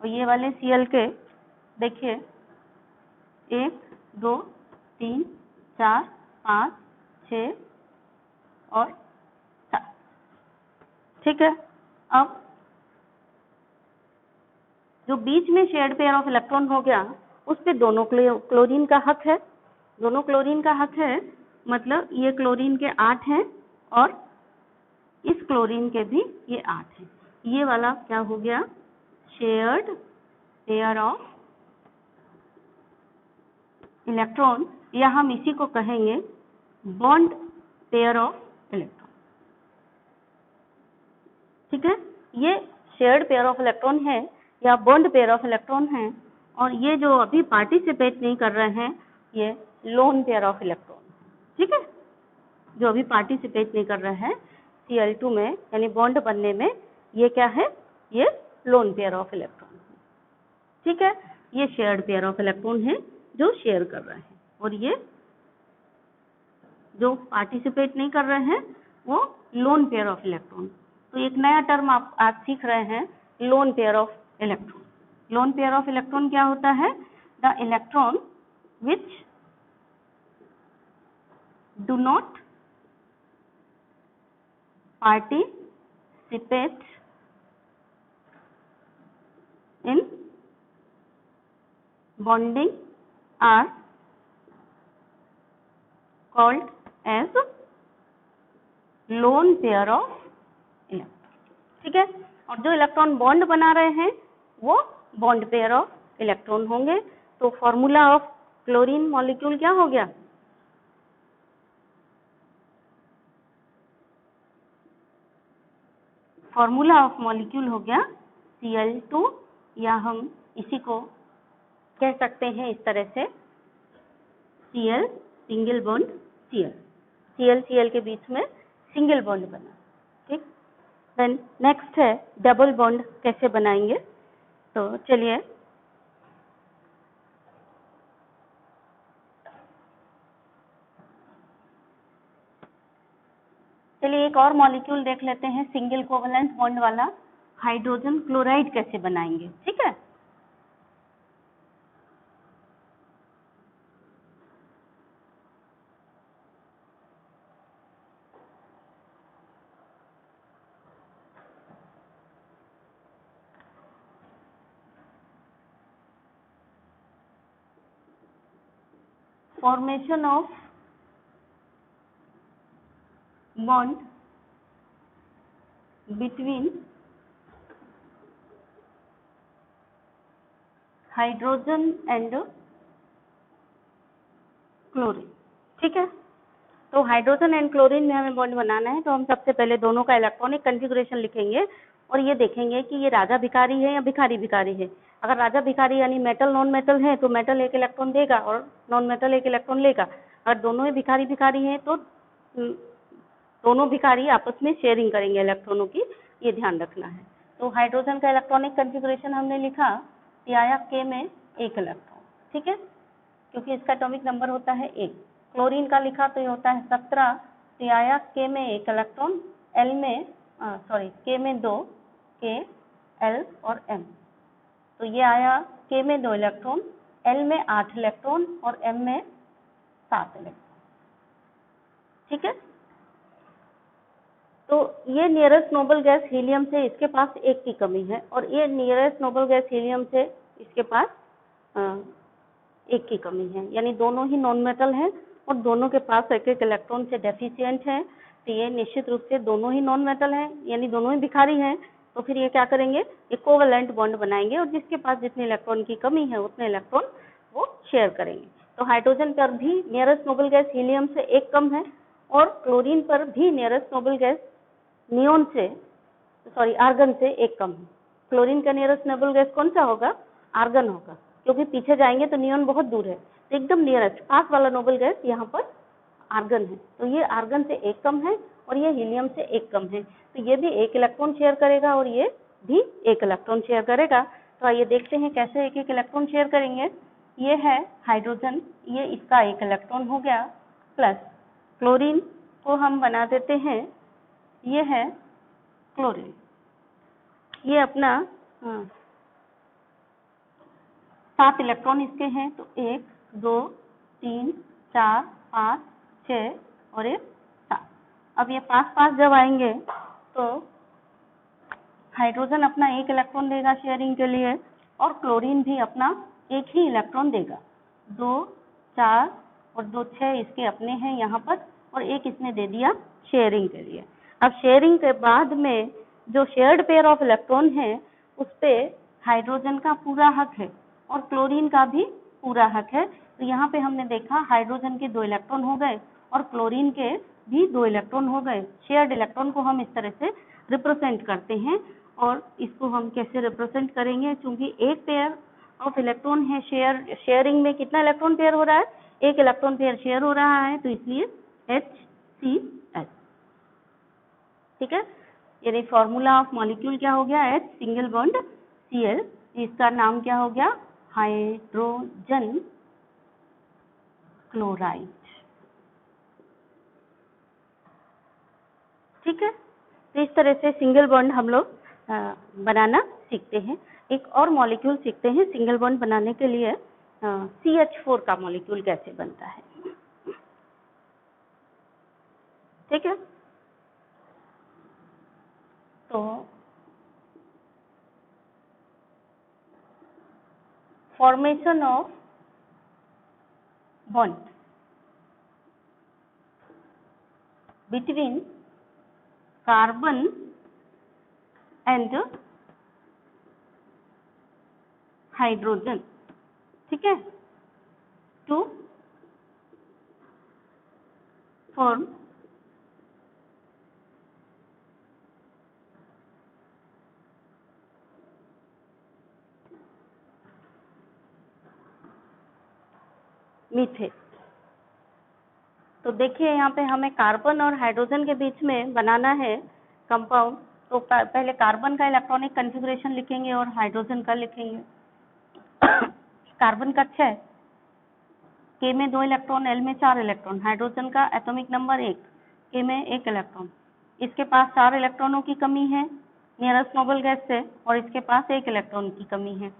और ये वाले Cl के देखिए 1 2 3 4 5 6 और 7। ठीक है, अब जो बीच में शेयर्ड पेयर ऑफ इलेक्ट्रॉन हो गया, उस पे दोनों क्लोरीन का हक है, दोनों क्लोरीन का हक है, मतलब ये क्लोरीन के 8 हैं और इस क्लोरीन के भी ये 8 हैं। ये वाला क्या हो गया, शेयर्ड पेयर ऑफ इलेक्ट्रॉन, या हम इसी को कहेंगे बॉन्ड पेयर ऑफ इलेक्ट्रॉन। ठीक है, ये शेयर्ड पेयर ऑफ इलेक्ट्रॉन है या बॉन्ड पेयर ऑफ इलेक्ट्रॉन है, और ये जो अभी पार्टिसिपेट नहीं कर रहे हैं, ये लोन पेयर ऑफ इलेक्ट्रॉन। ठीक है, जो अभी पार्टिसिपेट नहीं कर रहे हैं Cl2 में, यानी बॉन्ड बनने में, ये क्या है, ये लोन पेयर ऑफ इलेक्ट्रॉन। ठीक है, ये शेयर्ड पेयर ऑफ इलेक्ट्रॉन है जो शेयर कर रहे हैं, और ये जो पार्टिसिपेट नहीं कर रहे हैं वो लोन पेयर ऑफ इलेक्ट्रॉन। तो एक नया टर्म आप आज सीख रहे हैं, lone pair of electron. Lone pair of electron क्या होता है, the electron which do not participate in bonding are called as lone pair of electron। ठीक है, और जो इलेक्ट्रॉन बॉन्ड बना रहे हैं वो बॉन्ड पेयर ऑफ इलेक्ट्रॉन होंगे। तो फॉर्मूला ऑफ क्लोरीन मॉलिक्यूल क्या हो गया, फॉर्मूला ऑफ मॉलिक्यूल हो गया Cl2, या हम इसी को कह सकते हैं इस तरह से, Cl single bond Cl, Cl Cl के बीच में सिंगल बॉन्ड बना। ठीक, देन नेक्स्ट है डबल बॉन्ड कैसे बनाएंगे। तो चलिए एक और मॉलिक्यूल देख लेते हैं, सिंगल कोवलेंट बॉन्ड वाला, हाइड्रोजन क्लोराइड कैसे बनाएंगे। ठीक है, formation of bond between hydrogen and chlorine. ठीक है, तो हाइड्रोजन एंड क्लोरीन में हमें बॉन्ड बनाना है, तो हम सबसे पहले दोनों का इलेक्ट्रॉनिक कॉन्फ़िगरेशन लिखेंगे और ये देखेंगे कि ये राजा भिखारी है या भिखारी भिखारी है। अगर राजा भिखारी यानी मेटल नॉन मेटल है तो मेटल एक इलेक्ट्रॉन देगा और नॉन मेटल एक इलेक्ट्रॉन लेगा। अगर दोनों ही भिखारी भिखारी हैं तो दोनों भिखारी आपस में शेयरिंग करेंगे इलेक्ट्रॉनों की, ये ध्यान रखना है। तो हाइड्रोजन का इलेक्ट्रॉनिक कॉन्फ़िगरेशन हमने लिखा तिहाया के में एक इलेक्ट्रॉन, ठीक है, क्योंकि इसका एटॉमिक नंबर होता है 1। क्लोरीन का लिखा तो ये होता है 17, तिहाया के में एक इलेक्ट्रॉन, एल में के में 2, के, एल और एम। तो ये आया के में 2 इलेक्ट्रॉन, एल में 8 इलेक्ट्रॉन और एम में 7 इलेक्ट्रॉन। ठीक है, तो ये नियरेस्ट नोबल गैस हीलियम से इसके पास 1 की कमी है और ये नियरेस्ट नोबल गैस हीलियम से इसके पास 1 की कमी है, यानी दोनों ही नॉन मेटल हैं और दोनों के पास एक एक इलेक्ट्रॉन से डेफिशिएंट है। तो ये निश्चित रूप से दोनों ही नॉन मेटल हैं, यानी दोनों ही भिखारी हैं। तो फिर ये क्या करेंगे, ये कोवेलेंट बॉन्ड बनाएंगे और जिसके पास जितने इलेक्ट्रॉन की कमी है उतने इलेक्ट्रॉन वो शेयर करेंगे। तो हाइड्रोजन पर भी नियरेस्ट नोबल गैस हीलियम से 1 कम है और क्लोरीन पर भी नियरेस्ट नोबल गैस आर्गन से 1 कम है। क्लोरीन का नियरेस्ट नोबल गैस कौन सा होगा, आर्गन होगा, क्योंकि पीछे जाएंगे तो नियॉन बहुत दूर है, तो एकदम नियरेस्ट पास वाला नोबल गैस यहाँ पर आर्गन है। तो ये आर्गन से 1 कम है और ये हीलियम से 1 कम है, तो ये भी 1 इलेक्ट्रॉन शेयर करेगा और ये भी 1 इलेक्ट्रॉन शेयर करेगा। तो आइए देखते हैं कैसे एक एक इलेक्ट्रॉन शेयर करेंगे। ये है हाइड्रोजन, ये इसका 1 इलेक्ट्रॉन हो गया, प्लस क्लोरीन को हम बना देते हैं, ये है क्लोरीन, ये अपना 7 इलेक्ट्रॉन इसके हैं, तो 1 2 3 4 5 6 और 7। अब ये पास पास जब आएंगे तो हाइड्रोजन अपना 1 इलेक्ट्रॉन देगा शेयरिंग के लिए और क्लोरीन भी अपना 1 ही इलेक्ट्रॉन देगा। 2 4 और 2 6 इसके अपने हैं यहाँ पर और 1 इसने दे दिया शेयरिंग के लिए। अब शेयरिंग के बाद में जो शेयर्ड पेयर ऑफ इलेक्ट्रॉन है उस पे हाइड्रोजन का पूरा हक है और क्लोरीन का भी पूरा हक है। तो यहाँ पे हमने देखा हाइड्रोजन के 2 इलेक्ट्रॉन हो गए और क्लोरीन के भी 2 इलेक्ट्रॉन हो गए। शेयर्ड इलेक्ट्रॉन को हम इस तरह से रिप्रेजेंट करते हैं और इसको हम कैसे रिप्रेजेंट करेंगे, क्योंकि एक पेयर ऑफ इलेक्ट्रॉन है, शेयरिंग में कितना इलेक्ट्रॉन पेयर हो रहा है, 1 इलेक्ट्रॉन पेयर शेयर हो रहा है, तो इसलिए HCl। ठीक है, यानी फॉर्मूला ऑफ मॉलिक्यूल क्या हो गया, H सिंगल बॉन्ड Cl, इसका नाम क्या हो गया, हाइड्रोजन क्लोराइड। ठीक है, तो इस तरह से सिंगल बॉन्ड हम लोग बनाना सीखते हैं। एक और मॉलिक्यूल सीखते हैं सिंगल बॉन्ड बनाने के लिए, CH4 का मॉलिक्यूल कैसे बनता है। ठीक है, तो formation of bond between carbon and hydrogen, ठीक है, टू फॉर्म मीथेन। तो देखिए यहाँ पे हमें कार्बन और हाइड्रोजन के बीच में बनाना है कंपाउंड, तो पहले कार्बन का इलेक्ट्रॉनिक कॉन्फ़िगरेशन लिखेंगे और हाइड्रोजन का लिखेंगे। कार्बन का 6, के में 2 इलेक्ट्रॉन, एल में 4 इलेक्ट्रॉन, हाइड्रोजन का एटॉमिक नंबर 1, के में 1 इलेक्ट्रॉन, इसके पास 4 इलेक्ट्रॉनों की कमी है नियरेस्ट नोबल गैस से और इसके पास 1 इलेक्ट्रॉन की कमी है।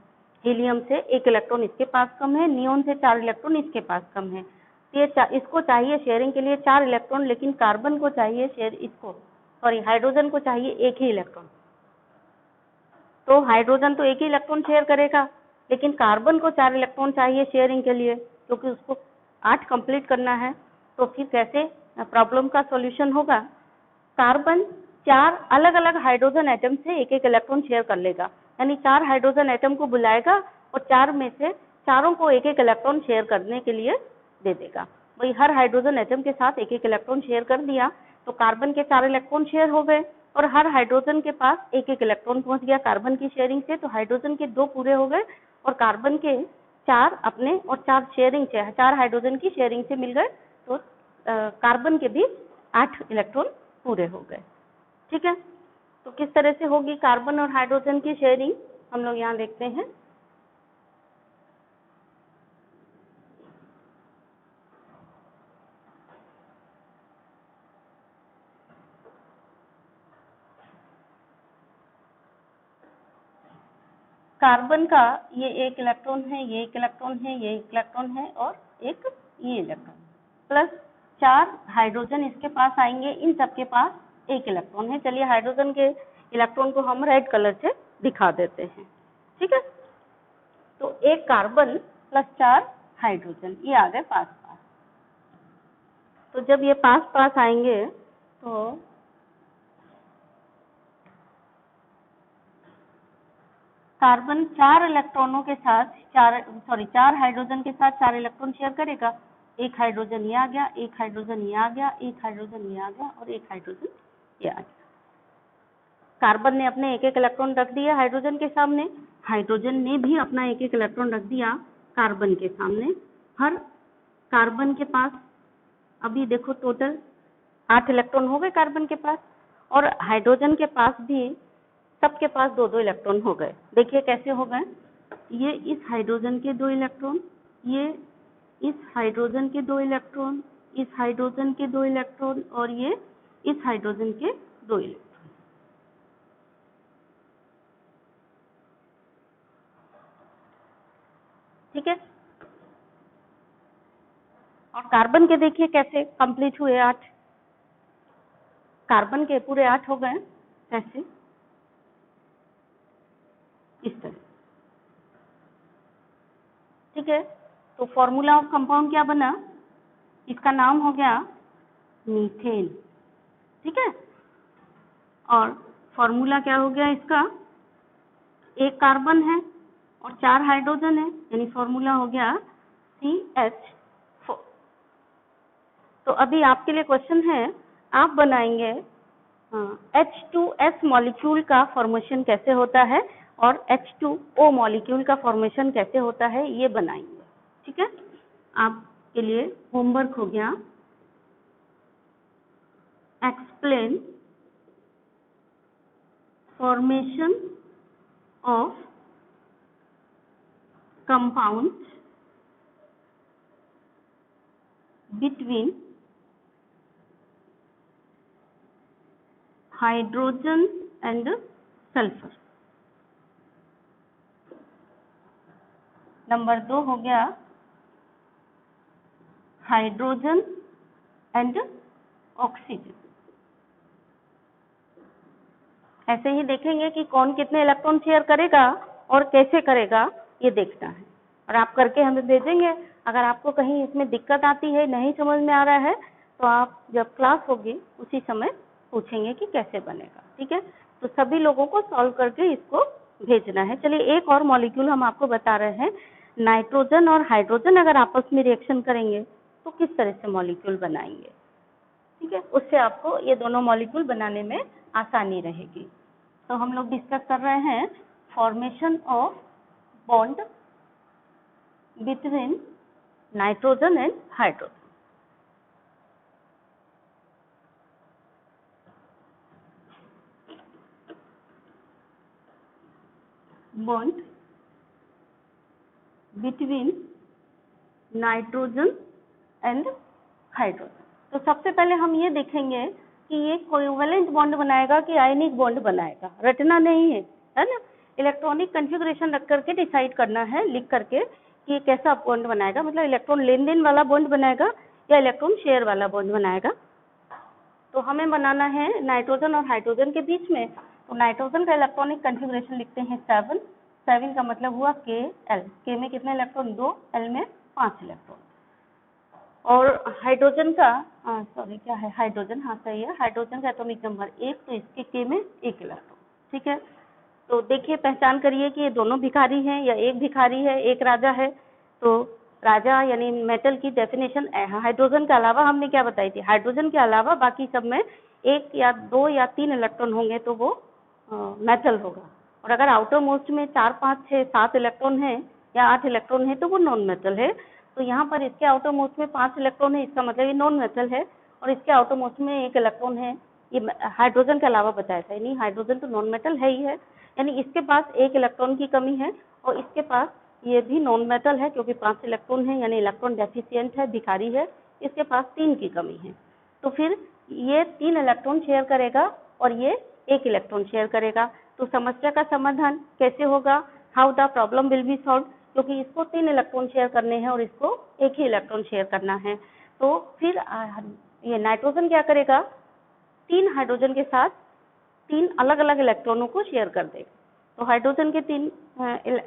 हीलियम से 1 इलेक्ट्रॉन इसके पास कम है, नियोन से 4 इलेक्ट्रॉन इसके पास कम है। इसको चाहिए शेयरिंग के लिए 4 इलेक्ट्रॉन, लेकिन कार्बन को चाहिए हाइड्रोजन को चाहिए 1 ही इलेक्ट्रॉन। तो हाइड्रोजन तो 1 ही इलेक्ट्रॉन शेयर करेगा, लेकिन कार्बन को 4 इलेक्ट्रॉन चाहिए शेयरिंग के लिए, क्योंकि उसको 8 कंप्लीट करना है। तो फिर कैसे प्रॉब्लम का सॉल्यूशन होगा, कार्बन 4 अलग अलग हाइड्रोजन एटम से एक एक इलेक्ट्रॉन शेयर कर लेगा, यानी 4 हाइड्रोजन एटम को बुलाएगा और 4 में से चारों को एक एक इलेक्ट्रॉन शेयर करने के लिए दे देगा। वही हर हाइड्रोजन एटम के साथ एक एक इलेक्ट्रॉन शेयर कर दिया तो कार्बन के 4 इलेक्ट्रॉन शेयर हो गए और हर हाइड्रोजन के पास एक एक इलेक्ट्रॉन पहुंच गया कार्बन की शेयरिंग से, तो हाइड्रोजन के 2 पूरे हो गए और कार्बन के 4 अपने और 4 शेयरिंग से 4 हाइड्रोजन की शेयरिंग से मिल गए, तो कार्बन के भी 8 इलेक्ट्रॉन पूरे हो गए। ठीक है, तो किस तरह से होगी कार्बन और हाइड्रोजन की शेयरिंग, हम लोग यहाँ देखते हैं। कार्बन का ये 1 इलेक्ट्रॉन है, ये 1 इलेक्ट्रॉन है, ये 1 इलेक्ट्रॉन है और एक ये इलेक्ट्रॉन, प्लस 4 हाइड्रोजन इसके पास आएंगे, इन सबके पास 1 इलेक्ट्रॉन है। चलिए हाइड्रोजन के इलेक्ट्रॉन को हम रेड कलर से दिखा देते हैं। ठीक है, तो 1 कार्बन प्लस 4 हाइड्रोजन, ये आ गए पास पास। तो जब ये पास पास आएंगे तो कार्बन 4 इलेक्ट्रॉनों के साथ 4 हाइड्रोजन के साथ 4 इलेक्ट्रॉन शेयर करेगा। 1 हाइड्रोजन ये आ गया, 1 हाइड्रोजन ये आ गया, 1 हाइड्रोजन ये आ गया और 1 हाइड्रोजन ये आ गया। कार्बन ने अपने एक एक इलेक्ट्रॉन रख दिया हाइड्रोजन के सामने, हाइड्रोजन ने भी अपना एक एक इलेक्ट्रॉन रख दिया कार्बन के सामने। हर कार्बन के पास अभी देखो टोटल 8 इलेक्ट्रॉन हो गए कार्बन के पास और हाइड्रोजन के पास भी सबके पास 2-2 इलेक्ट्रॉन हो गए। देखिए कैसे हो गए, ये इस हाइड्रोजन के 2 इलेक्ट्रॉन, ये इस हाइड्रोजन के 2 इलेक्ट्रॉन, इस हाइड्रोजन के 2 इलेक्ट्रॉन और ये इस हाइड्रोजन के 2 इलेक्ट्रॉन। ठीक है, और कार्बन के देखिए कैसे कंप्लीट हुए 8, कार्बन के पूरे 8 हो गए कैसे, इस तरह। ठीक है, तो फॉर्मूला ऑफ कंपाउंड क्या बना, इसका नाम हो गया मीथेन। ठीक है, और फॉर्मूला क्या हो गया इसका, 1 कार्बन है और 4 हाइड्रोजन है, यानी फॉर्मूला हो गया CH4। तो अभी आपके लिए क्वेश्चन है, आप बनाएंगे H2S मॉलिक्यूल का फॉर्मेशन कैसे होता है और H2O मॉलिक्यूल का फॉर्मेशन कैसे होता है, ये बनाएंगे। ठीक है, आपके लिए होमवर्क हो गया, explain formation of compound between hydrogen and sulphur. Number 2 हो गया हाइड्रोजन एंड ऑक्सीजन। ऐसे ही देखेंगे कि कौन कितने इलेक्ट्रॉन शेयर करेगा और कैसे करेगा, ये देखना है और आप करके हमें भेजेंगे। अगर आपको कहीं इसमें दिक्कत आती है, नहीं समझ में आ रहा है, तो आप जब क्लास होगी उसी समय पूछेंगे कि कैसे बनेगा। ठीक है, तो सभी लोगों को सॉल्व करके इसको भेजना है। चलिए एक और मॉलिक्यूल हम आपको बता रहे हैं, नाइट्रोजन और हाइड्रोजन अगर आपस में रिएक्शन करेंगे तो किस तरह से मॉलिक्यूल बनाएंगे। ठीक है, उससे आपको ये दोनों मॉलिक्यूल बनाने में आसानी रहेगी। तो हम लोग डिस्कस कर रहे हैं formation of bond between nitrogen and hydrogen. Bond between nitrogen and hydrogen. तो सबसे पहले हम ये देखेंगे कि ये कोवैलेंट बॉन्ड बनाएगा कि आयनिक बॉन्ड बनाएगा, रटना नहीं है, है ना। इलेक्ट्रॉनिक कॉन्फ़िगरेशन रख करके डिसाइड करना है, लिख करके कि ये कैसा बॉन्ड बनाएगा, मतलब इलेक्ट्रॉन लेन देन वाला बॉन्ड बनाएगा या इलेक्ट्रॉन शेयर वाला बॉन्ड बनाएगा। तो हमें बनाना है नाइट्रोजन और हाइड्रोजन के बीच में। तो नाइट्रोजन का इलेक्ट्रॉनिक कॉन्फ़िगरेशन लिखते हैं 7 का मतलब हुआ Kl, K में कितने इलेक्ट्रॉन 2, L में 5 इलेक्ट्रॉन। और हाइड्रोजन का सॉरी क्या है, हाइड्रोजन, हाँ सही है, हाइड्रोजन का एटॉमिक नंबर 1, तो इसके के में 1 इलेक्ट्रॉन। ठीक है, तो देखिए पहचान करिए कि ये दोनों भिखारी हैं या एक भिखारी है एक राजा है। तो राजा यानी मेटल की डेफिनेशन हाइड्रोजन के अलावा हमने क्या बताई थी, हाइड्रोजन के अलावा बाकी सब में 1 या 2 या 3 इलेक्ट्रॉन होंगे तो वो मेटल होगा। और अगर आउटर मोस्ट में 4, 5, 6, 7 इलेक्ट्रॉन है या 8 इलेक्ट्रॉन है तो वो नॉन मेटल है। तो यहाँ पर इसके आउटर मोस्ट में 5 इलेक्ट्रॉन है, इसका मतलब ये नॉन मेटल है। और इसके आउटर मोस्ट में 1 इलेक्ट्रॉन है, ये हाइड्रोजन के अलावा बताया था, नहीं हाइड्रोजन तो नॉन मेटल है ही है, यानी इसके पास 1 इलेक्ट्रॉन की कमी है और इसके पास ये भी नॉन मेटल है क्योंकि 5 इलेक्ट्रॉन है, यानी इलेक्ट्रॉन डेफिशिएंट है, भिखारी है, इसके पास 3 की कमी है। तो फिर ये 3 इलेक्ट्रॉन शेयर करेगा और ये 1 इलेक्ट्रॉन शेयर करेगा। तो समस्या का समाधान कैसे होगा, how the problem will be solve, क्योंकि इसको 3 इलेक्ट्रॉन शेयर करने हैं और इसको 1 ही इलेक्ट्रॉन शेयर करना है। तो फिर ये नाइट्रोजन क्या करेगा, 3 हाइड्रोजन के साथ 3 अलग अलग इलेक्ट्रॉनों को शेयर कर देगा। तो हाइड्रोजन के 3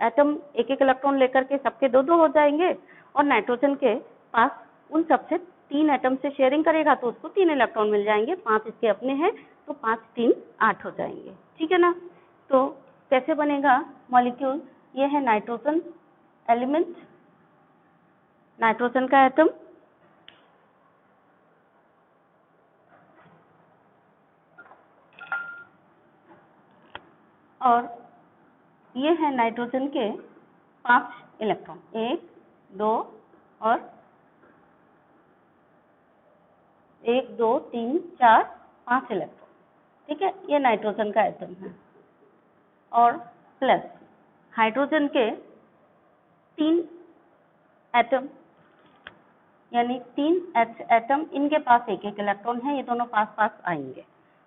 एटम 1-1 इलेक्ट्रॉन लेकर के सबके 2-2 हो जाएंगे और नाइट्रोजन के पास उन सबसे 3 एटम से शेयरिंग करेगा तो उसको 3 इलेक्ट्रॉन मिल जाएंगे, 5 इसके अपने हैं तो 5, 3, 8 हो जाएंगे। ठीक है ना। तो कैसे बनेगा मॉलिक्यूल, ये है नाइट्रोजन एलिमेंट, नाइट्रोजन का एटम, और ये है नाइट्रोजन के 5 इलेक्ट्रॉन, 1, 2 और 1, 2, 3, 4, 5 इलेक्ट्रॉन। ठीक है, ये नाइट्रोजन का एटम है। और प्लस हाइड्रोजन के 3 एटम, यानी 3 एटम, इनके पास 1-1 इलेक्ट्रॉन है, ये दोनों पास पास आएंगे।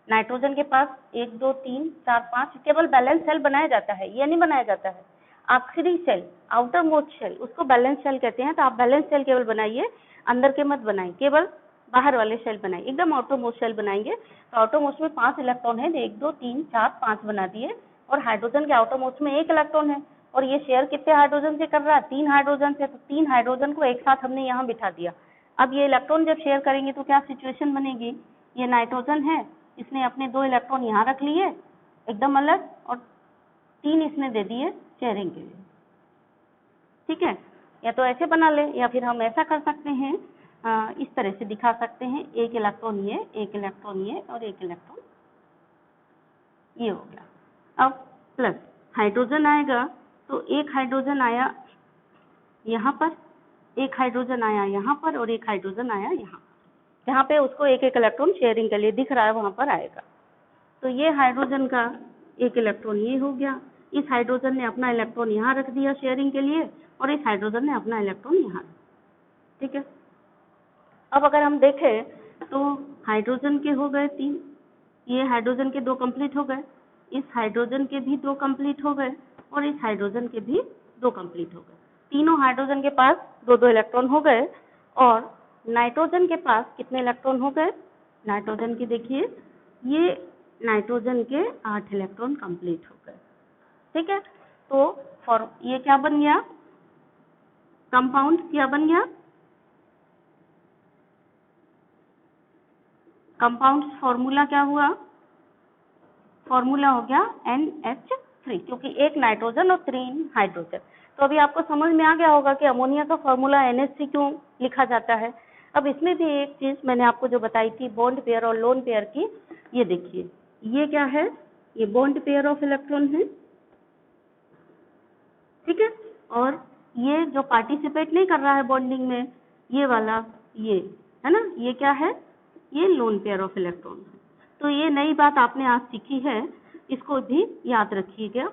नाइट्रोजन के पास 1, 2, 3, 4, 5 केवल बैलेंस सेल बनाया जाता है, ये नहीं बनाया जाता है। आखिरी सेल, आउटर मोस्ट सेल, उसको बैलेंस सेल कहते हैं। तो आप बैलेंस सेल केवल बनाइए, अंदर के मत बनाइए, केवल बाहर वाले सेल बनाइए, एकदम आउटर मोस्ट सेल बनाएंगे। तो आउटर मोस्ट में 5 इलेक्ट्रॉन है, 1, 2, 3, 4, 5 बना दिए। और हाइड्रोजन के आउटर मोस्ट में 1 इलेक्ट्रॉन है और ये शेयर कितने हाइड्रोजन से कर रहा है, 3 हाइड्रोजन से। तो 3 हाइड्रोजन को एक साथ हमने यहाँ बिठा दिया। अब ये इलेक्ट्रॉन जब शेयर करेंगे तो क्या सिचुएशन बनेगी, ये नाइट्रोजन है, इसने अपने 2 इलेक्ट्रॉन यहाँ रख लिए एकदम अलग और 3 इसने दे दिए शेयरिंग के लिए। ठीक है, या तो ऐसे बना ले या फिर हम ऐसा कर सकते हैं, इस तरह से दिखा सकते हैं, 1 इलेक्ट्रॉन ये, 1 इलेक्ट्रॉन ये और 1 इलेक्ट्रॉन ये हो गया। अब प्लस हाइड्रोजन आएगा तो 1 हाइड्रोजन आया यहाँ पर, 1 हाइड्रोजन आया यहाँ पर और 1 हाइड्रोजन आया यहाँ, जहाँ पे उसको 1-1 इलेक्ट्रॉन शेयरिंग के लिए दिख रहा है वहाँ पर आएगा। तो ये हाइड्रोजन का 1 इलेक्ट्रॉन ये हो गया, इस हाइड्रोजन ने अपना इलेक्ट्रॉन यहाँ रख दिया शेयरिंग के लिए और इस हाइड्रोजन ने अपना इलेक्ट्रॉन यहाँ। ठीक है, अब अगर हम देखें तो हाइड्रोजन के हो गए 3, ये हाइड्रोजन के 2 कंप्लीट हो गए, इस हाइड्रोजन के भी 2 कंप्लीट हो गए और इस हाइड्रोजन के भी 2 कंप्लीट हो गए। तीनों हाइड्रोजन के पास 2-2 इलेक्ट्रॉन हो गए। और नाइट्रोजन के पास कितने इलेक्ट्रॉन हो गए, नाइट्रोजन की देखिए, ये नाइट्रोजन के 8 इलेक्ट्रॉन कंप्लीट हो गए। ठीक है, तो फॉर ये क्या बन गया, कंपाउंड क्या बन गया, कंपाउंड फॉर्मूला क्या हुआ, फॉर्मूला हो गया NH3, क्योंकि 1 नाइट्रोजन और 3 हाइड्रोजन। तो अभी आपको समझ में आ गया होगा कि अमोनिया का फॉर्मूला NH3 क्यों लिखा जाता है। अब इसमें भी एक चीज मैंने आपको जो बताई थी बॉन्ड पेयर और लोन पेयर की, ये देखिए, ये क्या है, ये बॉन्ड पेयर ऑफ इलेक्ट्रॉन है। ठीक है, और ये जो पार्टिसिपेट नहीं कर रहा है बॉन्डिंग में, ये वाला, ये है ना, ये क्या है, ये लोन पेयर ऑफ इलेक्ट्रॉन है। तो ये नई बात आपने आज सीखी है, इसको भी याद रखिएगा।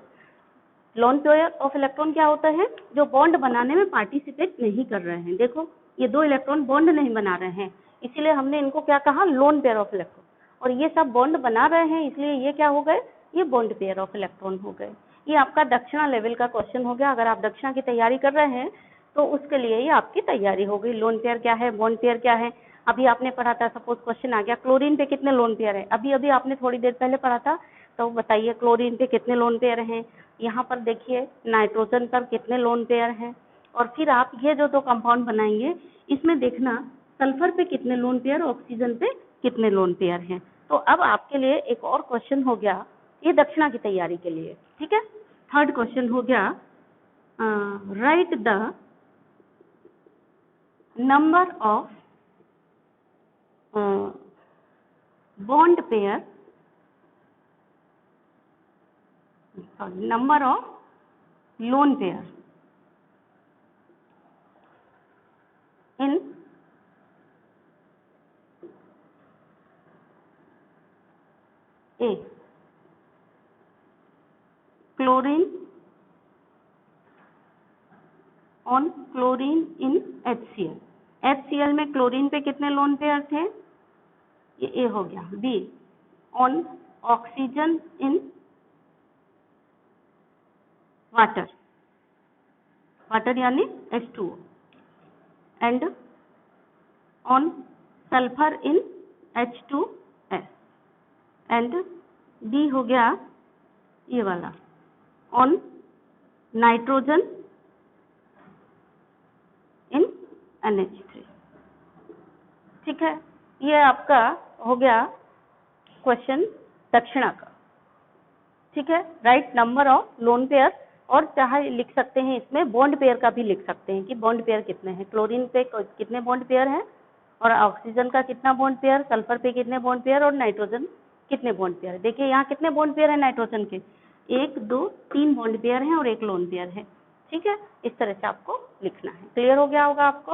लोन पेयर ऑफ इलेक्ट्रॉन क्या होता है, जो बॉन्ड बनाने में पार्टिसिपेट नहीं कर रहे हैं। देखो ये 2 इलेक्ट्रॉन बॉन्ड नहीं बना रहे हैं, इसीलिए हमने इनको क्या कहा, लोन पेयर ऑफ इलेक्ट्रॉन। और ये सब बॉन्ड बना रहे हैं, इसलिए ये क्या हो गए, ये बॉन्ड पेयर ऑफ इलेक्ट्रॉन हो गए। ये आपका दक्षिणा लेवल का क्वेश्चन हो गया। अगर आप दक्षिणा की तैयारी कर रहे हैं तो उसके लिए ये आपकी तैयारी हो गई। लोन पेयर क्या है, बॉन्ड पेयर क्या है। अभी आपने पढ़ा था, सपोज क्वेश्चन आ गया, क्लोरीन पे कितने लोन पेयर है, अभी अभी आपने थोड़ी देर पहले पढ़ा था, तो बताइए क्लोरीन पे कितने लोन पेयर हैं। यहाँ पर देखिए नाइट्रोजन पर कितने लोन पेयर हैं। और फिर आप ये जो 2 कंपाउंड बनाएंगे, इसमें देखना सल्फर पे कितने लोन पेयर, ऑक्सीजन पे कितने लोन पेयर हैं। तो अब आपके लिए एक और क्वेश्चन हो गया, ये दक्षिणा की तैयारी के लिए, ठीक है। थर्ड क्वेश्चन हो गया, right the number of bond pair, number of lone pair in A, chlorine on chlorine in HCl। HCl में क्लोरीन पे कितने लोन पेयर थे, ये A हो गया। B, on oxygen in water, water यानी H2O, and on sulphur in H2S, and D हो गया ये वाला, ऑन नाइट्रोजन इन NH3। ठीक है, ये आपका हो गया क्वेश्चन दक्षिणा का। ठीक है, right number of lone pair, और चाहे लिख सकते हैं इसमें बॉन्ड पेयर का भी लिख सकते हैं कि बॉन्ड पेयर कितने हैं, क्लोरीन पे कितने बॉन्ड पेयर हैं, और ऑक्सीजन का कितना बॉन्ड पेयर, सल्फर पे कितने बॉन्ड पेयर, और नाइट्रोजन कितने बॉन्ड पेयर। देखिए यहाँ कितने बॉन्ड पेयर है नाइट्रोजन के, 1 2 3 बॉन्ड पेयर हैं और 1 लोन पेयर है। ठीक है, इस तरह से आपको लिखना है। क्लियर हो गया होगा आपको।